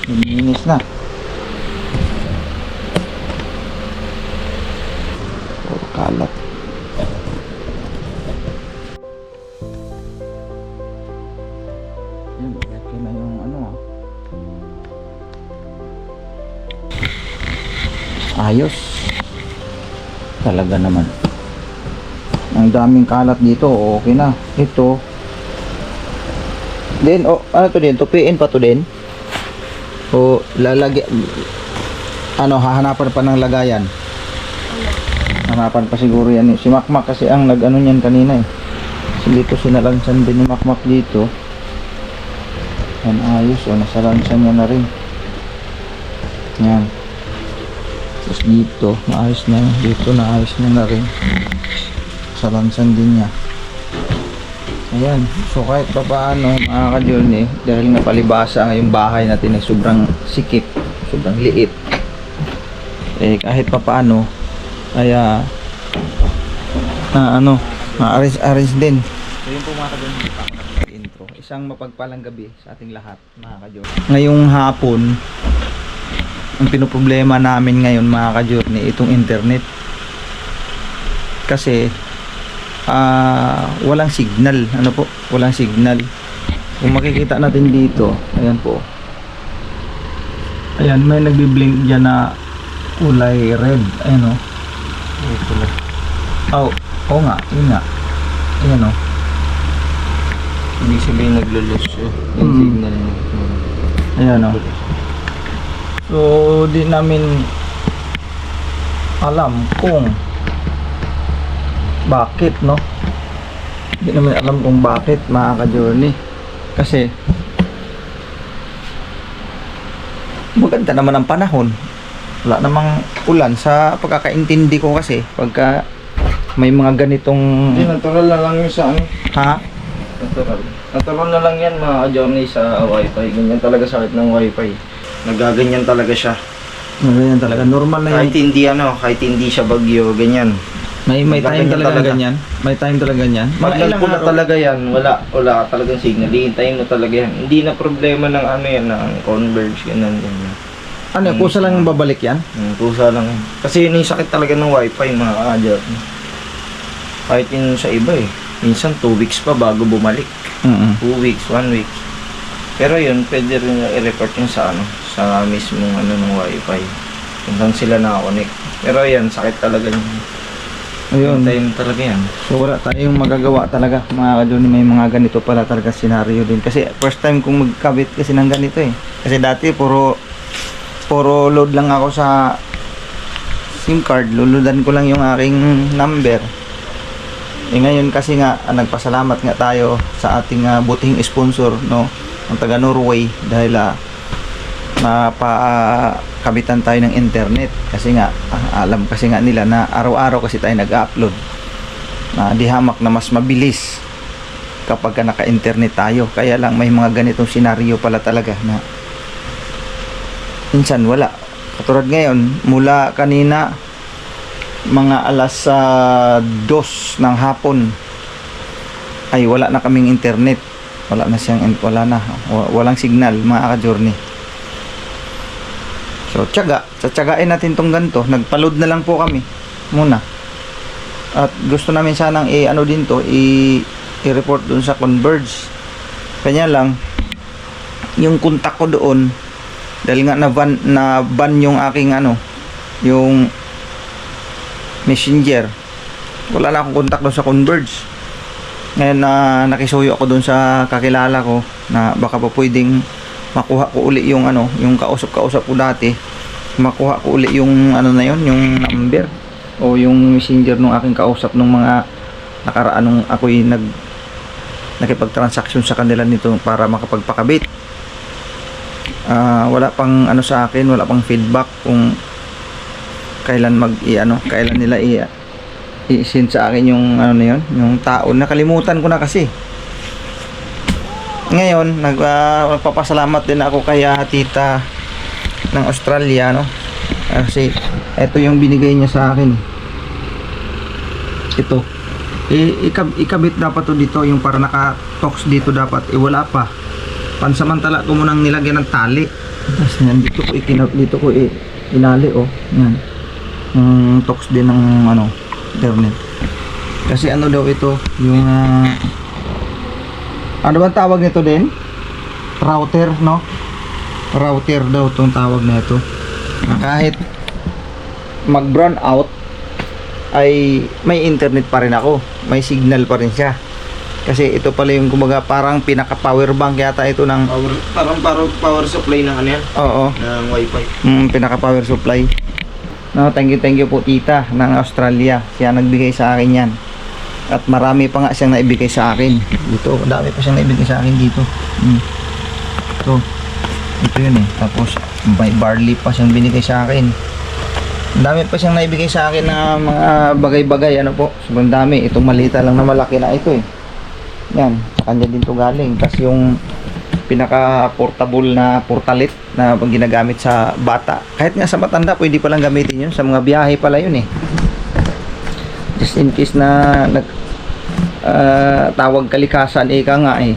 Nilinis na. Puro kalat. Yun, laki na yung ano ayos. Talaga naman. Ang daming kalat dito, okay na. Ito. Then, ano to din? Tupiin pa to din? O lalagyan, ano, hahanapan pa ng lagayan? Hanapan pa siguro yan eh. Si Makmak kasi ang nag-ano niyan kanina eh. Kasi dito sinalansan din ni Makmak dito. Yan, ayos o, nasalansan niya na rin. Yan. Tapos dito, maayos na yun. Dito, naayos niya na rin. Salansan din niya. Ayan, so kahit pa paano mga ka-journey, dahil napalibasa yung bahay natin ay sobrang sikip, sobrang liit, eh kahit pa paano ay arrange din. So yun po mga ka-journey, intro. Isang mapagpalang gabi sa ating lahat mga ka-journey. Ngayong hapon, ang pinoproblema namin ngayon mga ka-journey, itong internet. Kasi walang signal, ano po, walang signal. Kung makikita natin dito, ayan po, ayan, may nagbi-blink dyan na kulay red, ayan o. Oo nga, yun nga, ayan o. Hindi sabihin naglulos yung signal niya. Ayan o. So di namin alam kung bakit, no? Hindi naman alam kung bakit mga ka-journey. Kasi maganda naman ang panahon. Wala namang ulan. Sa pagkakaintindi ko kasi, pagka may mga ganitong... Hindi, natural na lang yung sa ano. Ha? Natural. Natural na lang yan mga ka-journey sa wifi. Ganyan talaga sakit ng wifi. Nagaganyan talaga siya. Ganyan talaga. Normal na yan. Kahit hindi siya bagyo, ganyan. May time talaga ganyan. May time talaga ganyan. Pag nagpula talaga yan, wala ka talagang signal. Hihintayin mo talaga yan. Hindi na problema ng ano yan, ng converge, ganyan. Ano, kusa lang babalik yan? Kusa lang yan. Kasi yun yung sakit talaga ng wifi mga ka-journey. Kahit yun sa iba eh. Minsan 2 weeks pa bago bumalik. 2 weeks, 1 week. Pero yun, pwede rin i-report yun sa ano, sa mismong ano ng wifi. Kung saan sila nakakonect. Pero yan, sakit talaga yun. Ayun. Time talaga yan. So wala tayong magagawa talaga mga ka-journey. May mga ganito pala talaga scenario din. Kasi first time kong magkabit kasi ng ganito eh. Kasi dati puro load lang ako sa SIM card. Luludan ko lang yung aking number. Eh ngayon kasi nga nagpasalamat nga tayo sa ating butihing sponsor, no, ang taga Norway, dahil napakabitan tayo ng internet. Kasi nga alam kasi nga nila na araw-araw kasi tayo nag-upload, na di hamak na mas mabilis kapag naka-internet tayo. Kaya lang may mga ganitong senaryo pala talaga na minsan wala. Katulad ngayon, mula kanina mga alas 2 ng hapon ay wala na kaming internet. Walang signal mga ka-journey. So tsagain natin tong ganito. Nagpa-load na lang po kami muna. At gusto namin sanang i-report doon sa Converge. Kanya lang yung contact ko doon, dahil nga na ban yung aking yung Messenger. Wala na akong contact doon sa Converge. Ngayon nakisuyo ako doon sa kakilala ko na baka pa pwedeng makuha ko uli yung yung kausap ko dati. Makuha ko uli yung yung number o yung Messenger nung aking kausap nung mga nakaraan nung ako'y nakipag-transaction sa kanila nito para makapagpakabit. Wala pang sa akin, wala pang feedback kung kailan kailan nila i-send sa akin yung yung taon. Nakalimutan ko na kasi. Ngayon nagpapasalamat din ako kay tita ng Australia, no, kasi ito yung binigay niya sa akin. Ito ikabit dapat to dito, yung para naka-tox dito dapat, wala pa. pansamantala ko munang nilagyan ng tali. Tapos yan, dito ko inali, oh. Yan. Tox din ng ano, internet. Kasi ano daw ito, yung ano bang tawag nito din? Router, no? Router daw itong tawag na ito. Na kahit mag brown out ay may internet pa rin ako, may signal pa rin siya. Kasi ito pala yung kumbaga parang pinaka power bank yata ito ng Parang power supply ng ano yan? oo, Ng wifi. pinaka power supply. No, thank you po tita ng Australia. Siya nagbigay sa akin yan. At marami pa nga siyang naibigay sa akin. Dito, dami pa siyang naibigay sa akin dito. Ito yun eh. Tapos may barley pa siyang binigay sa akin. Ang dami pa siyang naibigay sa akin na mga bagay-bagay. Ano po, sobrang dami. Itong malita lang na malaki na ito eh. Yan, sa kanya din to galing. Tapos yung pinaka portable na portalit na ginagamit sa bata. Kahit nga sa matanda, pwede palang gamitin yun. Sa mga biyahe pala yun eh. Just in case na tawag kalikasan, ika nga eh.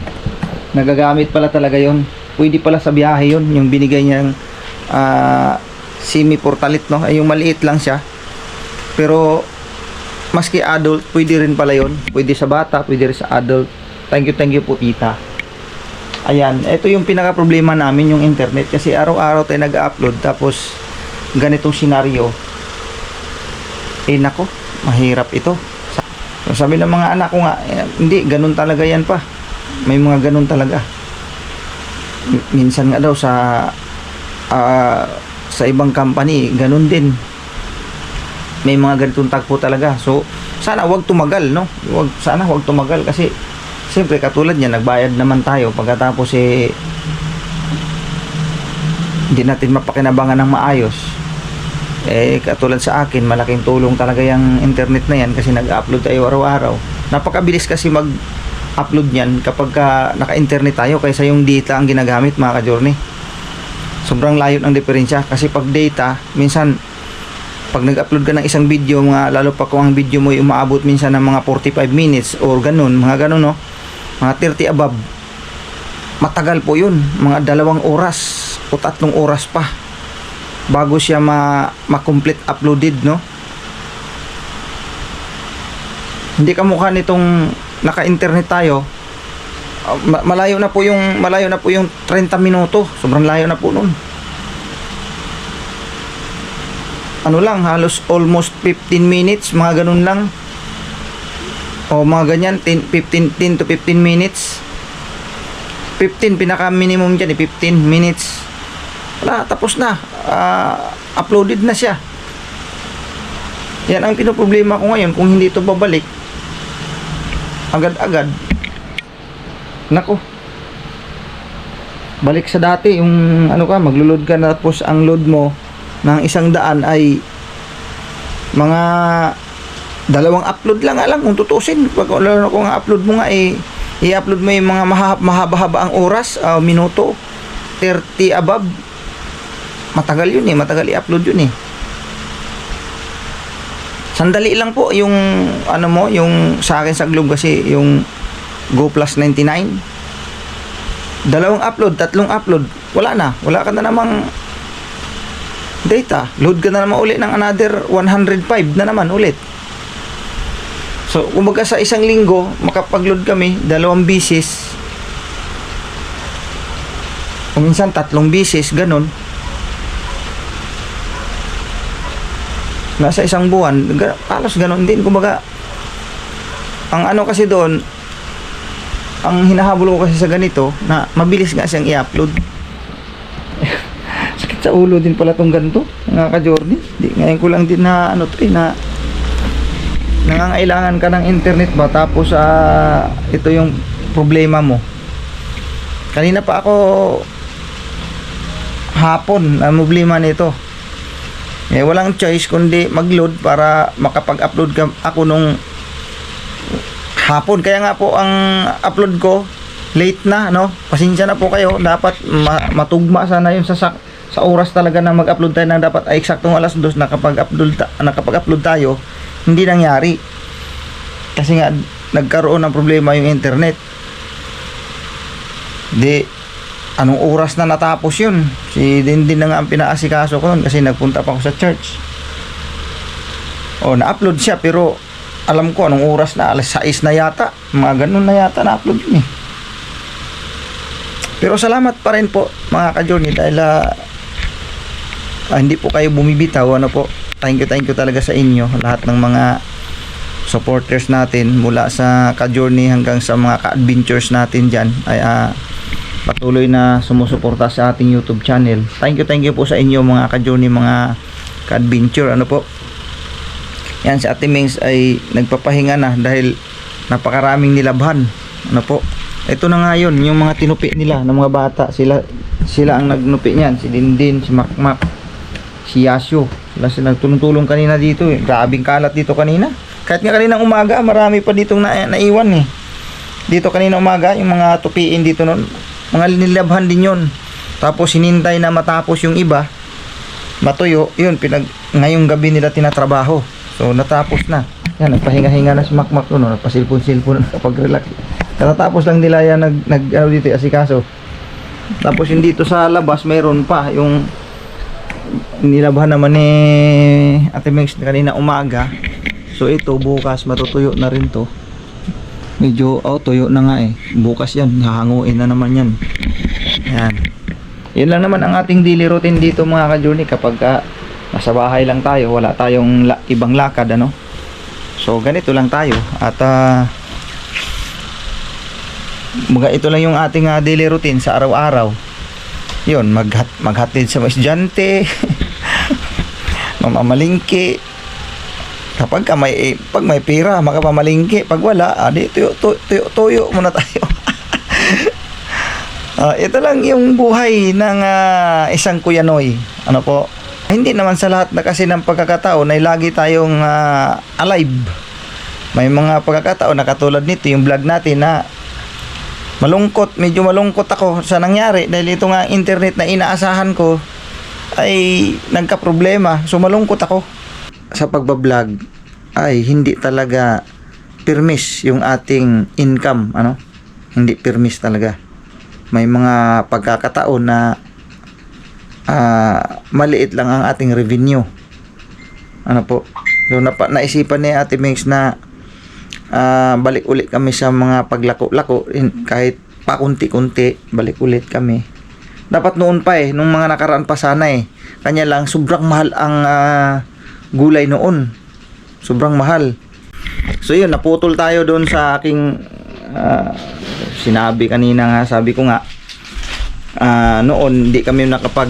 Nagagamit pala talaga yun. Pwede pala sa biyahe yun. Yung binigay niyang semi-portalit, no? Ay, yung maliit lang siya. Pero maski adult, pwede rin pala yun. Pwede sa bata, pwede rin sa adult. Thank you po tita. Ayan, ito yung pinaka problema namin, yung internet. Kasi araw-araw tayo nag-upload. Tapos ganitong senaryo. Nako, mahirap ito. So, sabi ng mga anak ko nga, hindi, ganun talaga yan pa. May mga ganun talaga. Minsan nga daw sa ibang company, ganun din. May mga ganitong tagpo talaga. So, sana wag tumagal, no? Sana wag tumagal kasi siyempre katulad niya, nagbayad naman tayo pagkatapos hindi natin mapakinabangan ng maayos. Katulad sa akin, malaking tulong talaga yung internet na yan kasi nag-upload tayo araw-araw. Napakabilis kasi mag-upload niyan kapag naka-internet tayo kaysa yung data ang ginagamit, mga ka-journey. Sobrang layo ng diferensya kasi pag data, minsan pag nag-upload ka ng isang video, lalo pa kung ang video mo ay umaabot minsan ng mga 45 minutes or ganun, mga ganun, no? Mga 30 above. Matagal po yun, mga 2 oras o 3 oras pa bago siya ma-complete uploaded, no? Hindi kamukha nitong naka-internet tayo. Malayo na po yung 30 minuto. Sobrang layo na po noon. Ano lang, halos almost 15 minutes, mga ganun lang. O mga ganyan, 10 to 15 minutes. 15 pinaka minimum diyan, 15 minutes. Wala, tapos na. Uploaded na siya. Yan ang pinoproblema ko ngayon. Kung hindi ito babalik agad-agad, nako, balik sa dati yung ano ka, maglo-load ka na tapos ang load mo ng 100 ay mga 2 upload lang alam kung tutusin. Pag kung upload mo nga i-upload mo yung mga mahaba-haba ang oras, minuto 30 above. Matagal yun matagal i-upload yun Sandali lang po yung ano mo, yung sa akin sa Globe kasi yung Go Plus 99. 2 upload, 3 upload, wala ka na namang data. Load ka na naman ulit ng another 105 na naman ulit. So, kumbaga sa isang linggo, makapag-load kami 2 bisis. O minsan 3 bisis, ganun. Nasa isang buwan, halos ganun din. Kumbaga, ang ano kasi doon, ang hinahabol ko kasi sa ganito, na mabilis nga siyang i-upload. Sakit sa ulo din pala tong ganito, mga ka-journey. Ngayon ko lang din na, na nangangailangan ka ng internet ba, tapos ito yung problema mo. Kanina pa ako hapon, ang problema nito. Walang choice kundi mag-load para makapag-upload ako nung hapon. Kaya nga po ang upload ko late na, no? Pasensya na po kayo. Dapat matugma sana yun sa oras talaga na mag-upload tayo, na dapat ay eksaktong alas 2 nakapag-upload tayo. Hindi nangyari. Kasi nga nagkaroon ng problema yung internet. anong oras na natapos yun. Si Dindin na nga ang pinaasikaso ko nun kasi nagpunta pa ako sa church. Na-upload siya pero alam ko anong oras na, alas 6 na yata, mga ganun na yata na-upload yun eh. Pero salamat pa rin po mga ka-journey dahil hindi po kayo bumibitaw, ano po. Thank you talaga sa inyo, lahat ng mga supporters natin mula sa ka-journey hanggang sa mga ka-adventures natin dyan ay patuloy na sumusuporta sa ating YouTube channel. Thank you po sa inyo mga ka-journey, mga ka-adventure, ano po. Yan, si Ate Mings ay nagpapahinga na dahil napakaraming nilabhan, ano po. Ito na nga yun, yung mga tinupi nila ng mga bata, sila ang nagnupi niyan, si Dindin, si Makmak, si Yasyo. Sila nagtulong-tulong kanina dito eh. Grabing kalat dito kanina. Kahit nga kaninang umaga, marami pa ditong naiwan eh. Dito kanina umaga, yung mga tupiin dito noon, mga nilabhan din yun. Tapos hinintay na matapos yung iba, matuyo, yun, ngayong gabi nila tinatrabaho. So natapos na. Yan, nagpahinga-hinga na si Makmak noon, nagpasilpon-silpon kapag relax. Katatapos lang nila yan dito asikaso. Tapos yung dito sa labas mayroon pa yung nilabhan naman ni Ate Mings kanina umaga. So ito bukas matutuyo na rin to. Medyo tuyo na nga eh. Bukas yan, hahanguin na naman yan. Yan. Yun lang naman ang ating daily routine dito mga ka-journey kapag nasa bahay lang tayo, wala tayong ibang lakad, ano. So ganito lang tayo at ito lang yung ating daily routine sa araw-araw. Yun, maghatid sa mga estudyante, mamamalingki. Pag may pera, makapamalingki. Pag wala, di tuyo muna tayo. Ito lang yung buhay ng isang Kuyanoy. Ano po? Hindi naman sa lahat na kasi ng pagkakataon ay lagi tayong alive. May mga pagkakataon na katulad nito, yung vlog natin na medyo malungkot ako sa nangyari dahil ito nga internet na inaasahan ko ay nagka-problema. So malungkot ako. Sa pagbablog ay hindi talaga permis yung ating income, ano? Hindi permis talaga. May mga pagkakataon na maliit lang ang ating revenue. Ano po? So naisipan ni Ate Mings na balik ulit kami sa mga paglako-lako kahit pakunti-kunti, balik ulit kami. Dapat noon pa nung mga nakaraan pa sana kanya lang sobrang mahal ang gulay noon. Sobrang mahal. So yun, naputol tayo doon sa aking sinabi kanina nga, sabi ko nga noon hindi kami nakapag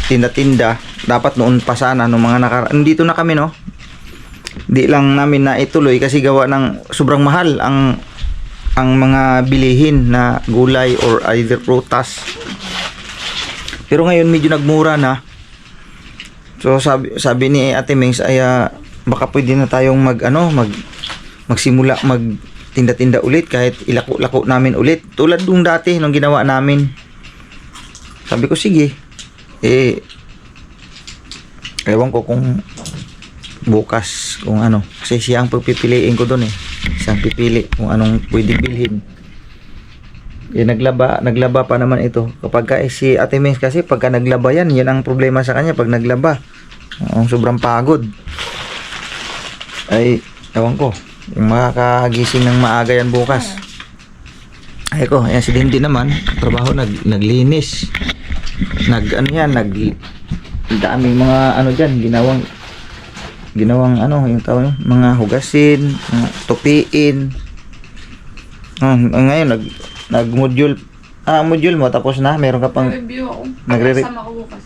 tinda-tinda. Dapat noon pa sana nung mga nakaraan. Dito na kami, no? Di lang namin na ituloy kasi gawa ng sobrang mahal ang mga bilihin na gulay or either prutas. Pero ngayon medyo nagmura na. So sabi ni Ate Mings ay baka pwede na tayong magsimula magtinda-tinda ulit kahit ilako-lako namin ulit tulad nung dati nung ginawa namin. Sabi ko sige. Ewan ko kung bukas kung ano kasi siya ang pagpipiliin ko doon siyang pipili kung anong pwedeng bilhin. Naglaba pa naman ito kapag si Ate Mings kasi pagka naglaba yan ang problema sa kanya pag naglaba. Sobrang pagod ay ewan ko yung makakagising ng maaga yan bukas. Ay ko ayan si Dindi naman trabaho naglinis daming mga dyan ginawang yung tawag mga hugasin, tupiin. Ngayon nag-module module mo tapos na meron ka pang review ako. Sama ko bukas.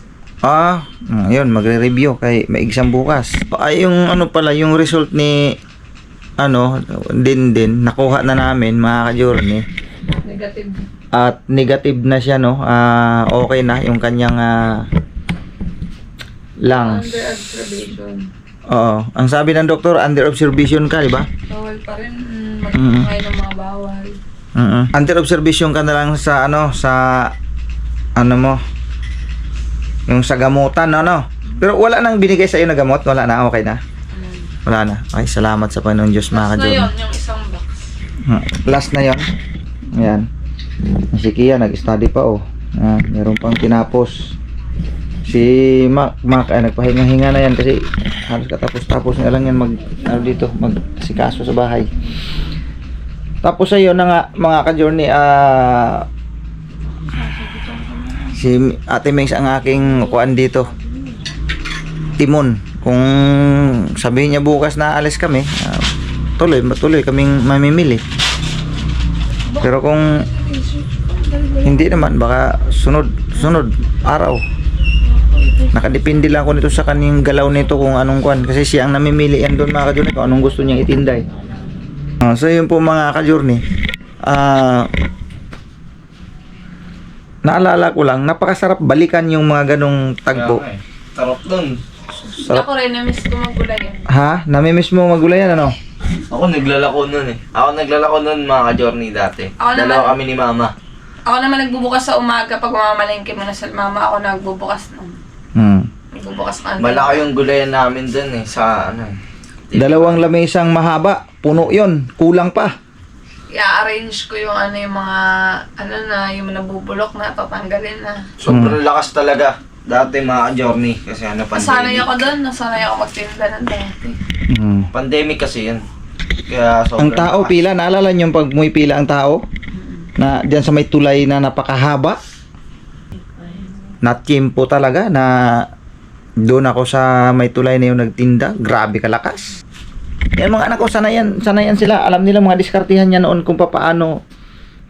Yun magre-review kay may exam bukas. Yung pala yung result ni din nakuha na namin mga ka-journey. Negative. At negative na siya, no. Okay na yung kanyang lungs. Under observation. Oo. Ang sabi ng doktor, under observation ka, di ba? Bawal pa rin magkakain ng mga bawal. Under observation ka na lang sa mo, yung sa gamutan, no? Pero wala nang binigay sa iyo na gamot? Wala na? Okay na? Wala na? Okay, salamat sa Panginoon Diyos, mga ka-journey. Last na yun, yung isang box. Last na yun? Ayan. Si Kia, nag-study pa, Meron pang tinapos. Si Mac ay nagpahinga-hinga na yan kasi halos katapos-tapos nga lang yan magsikaso sa bahay. Tapos ayun na nga mga ka-journey, si Ate Mengs ang aking kuan dito, timon. Kung sabihin niya bukas na alis kami, tuloy kaming mamimili. Pero kung hindi naman, baka sunod araw. Nakadepende lang ako nito sa kanyang galaw nito kung anong kuan, kasi siya ang namimili yan doon mga ka-journey kung anong gusto niyang itinday. So yun po mga ka-journey, naalala ko lang, napakasarap balikan yung mga ganong tagpo. Sarap dun. Ako rin, na-miss ko maggulay. Ha? Namimiss mo magulayan ano? Ako naglalako nun eh. Ako naglalako nun mga ka-journey dati. Ako naman. Dalawa kami ni mama. Ako naman nagbubukas sa umaga pag mamamalengke mo na sa mama, ako nagbubukas nun. Nagbubukas ka. Malaki yung gulayan namin dun eh. Sa ano eh. Dalawang lamisang mahaba, puno yon, kulang pa. I-arrange ko yung yung mga, yung nabubulok na, tatanggalin na. Sobrang lakas talaga. Dati mga ka-journey. Kasi Nasanay pandemic. ako doon, nasanay ako magtinda ng dati. Pandemic kasi yan. Kaya sobrang Ang tao lakas. pila, naalala niyo pag muy pila ang tao? Na diyan sa may tulay na napakahaba. Natiyempo talaga na doon ako sa may tulay na yung nagtinda. Grabe kalakas. Yan mga anak ko, sanayan sila. Alam nila mga diskartihan niya noon kung paano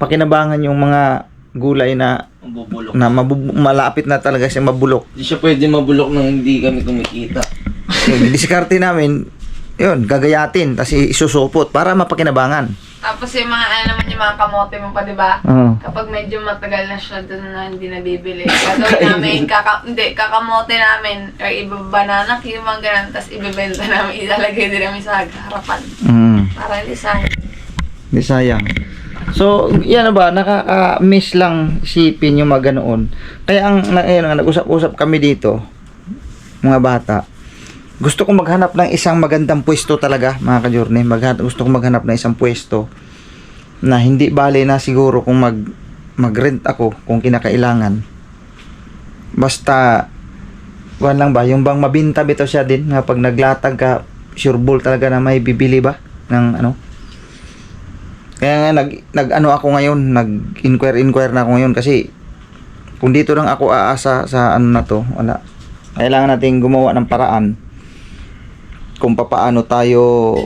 pakinabangan yung mga gulay na Mabubulok. malapit na talaga siya mabulok. Hindi siya pwede mabulok nang hindi kami kumikita. Yung diskarte namin, yun, gagayatin, tapos isusupot para mapakinabangan. Tapos yung mga naman yung mga kamote mo pa, di ba? Oo. Kapag medyo matagal na siya doon na hindi nabibili. Gagawin namin, kakamote namin, or ibabanana, yung mga ganun, tapos ibibenta namin, ilalagay din namin sa harapan. Para hindi sayang. Di sayang. So, yan na ba, nakaka-miss lang isipin yung mga ganoon. Kaya nag-usap-usap kami dito, mga bata. Gusto ko maghanap ng isang magandang pwesto talaga, mga ka-journey. Gusto ko maghanap ng isang pwesto na hindi bale na siguro kung mag-rent ako kung kinakailangan. Basta, kuhan lang ba, yung bang mabinta bito siya din, na pag naglatag ka, sure ball talaga na may bibili ba ng ano. Kaya nga nag-ano ako ngayon, nag-inquire na ako ngayon kasi kung dito lang ako aasa sa ano na to, wala. Kailangan nating gumawa ng paraan kung paano tayo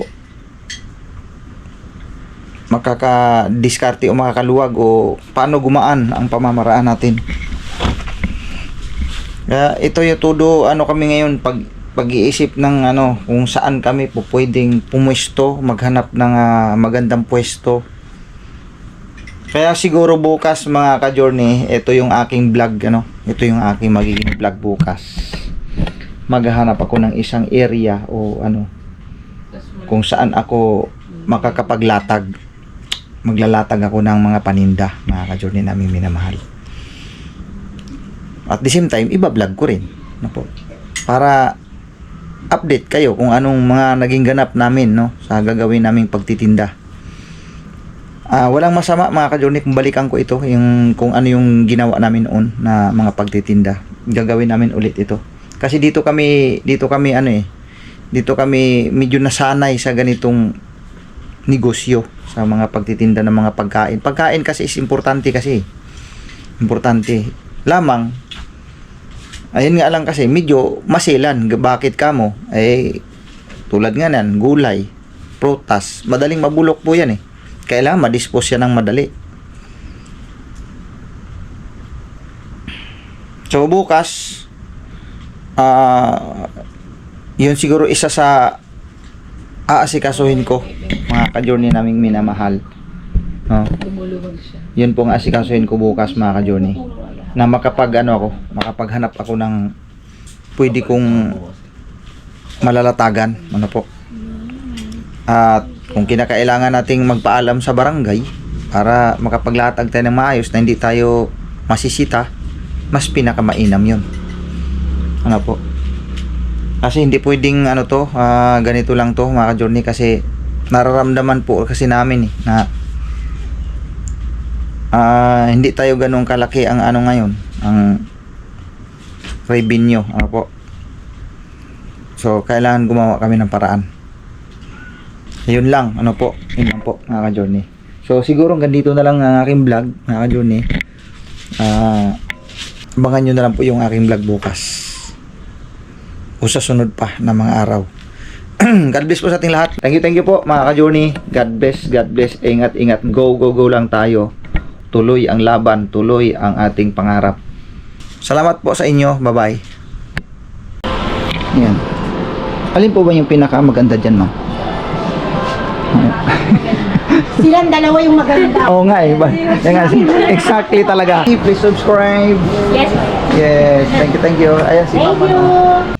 makaka-diskarte o makakaluwag o paano gumaan ang pamamaraan natin. Kaya ito yung todo kami ngayon pag-iisip ng kung saan kami pwedeng pumwesto, maghanap ng magandang pwesto. Kaya siguro bukas mga ka-journey, ito yung aking vlog, ito yung aking magiging vlog bukas. Maghahanap ako ng isang area o kung saan ako makakapaglatag. Maglalatag ako ng mga paninda, mga ka-journey namin minamahal. At the same time, iba-vlog ko rin. Para update kayo kung anong mga naging ganap namin sa gagawin naming pagtitinda. Walang masama mga ka-journey kung balikan ko ito, kung ano yung ginawa namin noon na mga pagtitinda. Gagawin namin ulit ito. Kasi dito kami medyo nasanay sa ganitong negosyo sa mga pagtitinda ng mga pagkain. Pagkain kasi is importante kasi. Importante. Lamang, ayun nga lang kasi, medyo masilan. Bakit ka mo? Tulad nga nan, gulay, prutas, madaling mabulok po yan Kailangan ma-dispose yan ng madali. So, bukas, yun siguro isa sa aasikasuhin ko, mga ka-journey naming minamahal. Lumuluwag siya. Yun pong aasikasuhin ko bukas, mga ka-journey. Na makapaghanap ako ng pwede kong malalatagan. At kung kinakailangan nating magpaalam sa barangay para makapaglatag tayo ng maayos na hindi tayo masisita, mas pinakamainam yun. Kasi hindi pwedeng ganito lang to mga ka-journey, kasi nararamdaman po kasi namin na hindi tayo ganun kalaki ang ano ngayon, ang revenue, ano po. So, kailangan gumawa kami ng paraan. Yun lang, ano po, yun lang po, mga ka-journey. So, siguro hanggang dito na lang ang aking vlog, mga ka-journey. Abangan nyo na lang po yung aking vlog bukas. O sa sunod pa na mga araw. God bless po sa ating lahat. Thank you po, mga ka-journey. God bless, God bless. Ingat, ingat. Go, go, go lang tayo. Tuloy ang laban, tuloy ang ating pangarap. Salamat po sa inyo. Bye-bye. Yan. Alin po ba yung pinakamaganda dyan, ma'am? Silang dalawa yung maganda. Oo nga eh. Yan nga, exactly talaga. Please subscribe. Yes. Yes. Thank you, thank you. Ayan si Thank mama. you.